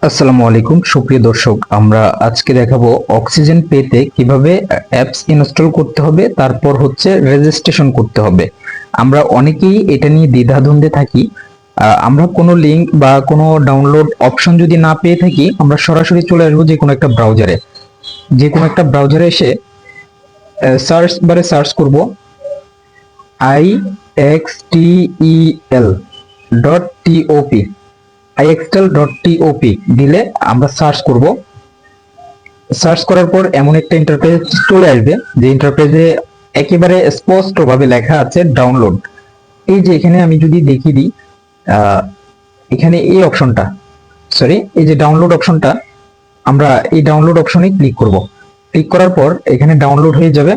আসসালামু আলাইকুম সুপ্রিয় দর্শক, আমরা আজকে দেখাবো অক্সিজেন পেতে কিভাবে অ্যাপস ইনস্টল করতে হবে, তারপর হচ্ছে রেজিস্ট্রেশন করতে হবে। আমরা অনেকেই এটা নিয়ে দ্বিধাদ্বন্দ্বে থাকি। আমরা কোনো লিংক বা কোনো ডাউনলোড অপশন যদি না পেয়ে থাকি, আমরা সরাসরি চলে আসবো যে কোনো একটা ব্রাউজারে এসে সার্চ বারে সার্চ করব IXTEL.TOP IXTEL.TOP দিলে আমরা সার্চ করব। সার্চ করার পর এমন একটা ইন্টারফেস চলে আসবে, যে ইন্টারফেসে একেবারে স্পষ্টভাবে লেখা আছে ডাউনলোড। এই যে এখানে আমি যদি দেখিয়ে দিই, আহ, এখানে এই অপশনটা, এই যে ডাউনলোড অপশনটা, আমরা এই ডাউনলোড অপশনে ক্লিক করব। ক্লিক করার পর এখানে ডাউনলোড হয়ে যাবে।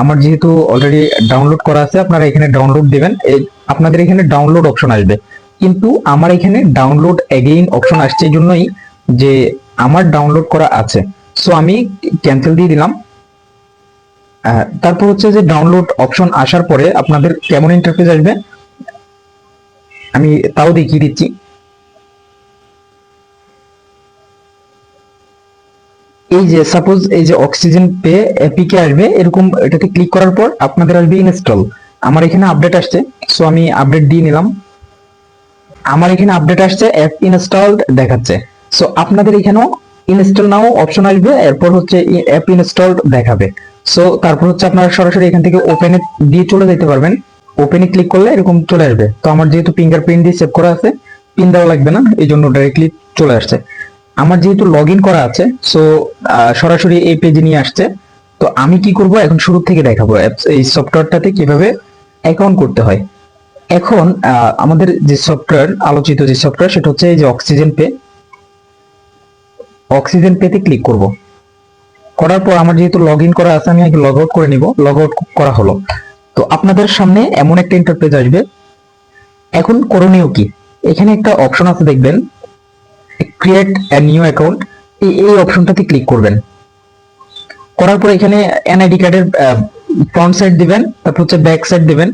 আমার যেহেতু অলরেডি ডাউনলোড করা আছে, আপনারা এখানে ডাউনলোড দিবেন, আপনাদের এখানে ডাউনলোড অপশন আসবে। কিন্তু আমার এখানে ডাউনলোড এগেইন অপশন আসছে এই জন্যই যে আমার ডাউনলোড করা আছে। সো আমি ক্যান্সেল দিয়ে দিলাম। তারপর হচ্ছে যে ডাউনলোড অপশন আসার পরে আপনাদের কেমন ইন্টারফেস আসবে আমি তাও দেখিয়ে দিচ্ছি। এই যে সাপোজ এই যে অক্সিজেন পে এপিকে আসবে এরকম, এটাতে ক্লিক করার পর আপনাদের আসবে ইনস্টল। আমার এখানে আপডেট আসছে, সো আমি আপডেট দিয়ে নিলাম। আমার এখানে আপডেট আসছে, অ্যাপ ইনস্টলড দেখাচ্ছে। সো আপনাদের এখানেও ইনস্টল নাও অপশন আসবে, এরপর হচ্ছে অ্যাপ ইনস্টলড দেখাবে। সো তারপর হচ্ছে আপনারা সরাসরি এখান থেকে ওপেনে দিয়ে চলে যেতে পারবেন। ওপেনে ক্লিক করলে এরকম চলে আসবে। তো আমার যেহেতু ফিঙ্গারপ্রিন্ট দিয়ে সেভ করা আছে, পিন দেওয়া লাগবে না, এই জন্য ডাইরেক্টলি চলে আসছে। আমার যেহেতু লগ ইন করা আছে, সো সরাসরি এই পেজে নিয়ে আসছে। তো আমি কি করব, এখন শুরু থেকে দেখাবো এই সফটওয়্যারটাতে কিভাবে অ্যাকাউন্ট করতে হয়। এখন আমাদের যে সফটওয়্যার, আলোচিত যে সফটওয়্যার, সেটা হচ্ছে এই যে অক্সিজেন পে। অক্সিজেন পেতে ক্লিক করব। করার পর আমার যেহেতু লগ ইন করা আছে, আমি আগে লগ আউট করে নিব। লগ আউট করা হলো। তো আপনাদের সামনে এমন একটা ইন্টারফেস আসবে। এখন করণীয় কি, এখানে একটা অপশন আছে দেখবেন, ক্রিয়েট এ নিউ অ্যাকাউন্ট। এই অপশনটাতে ক্লিক করবেন। করার পর এখানে এনআইডি কার্ডের ফ্রন্ট সাইড দিবেন, তারপর হচ্ছে ব্যাক সাইড দিবেন।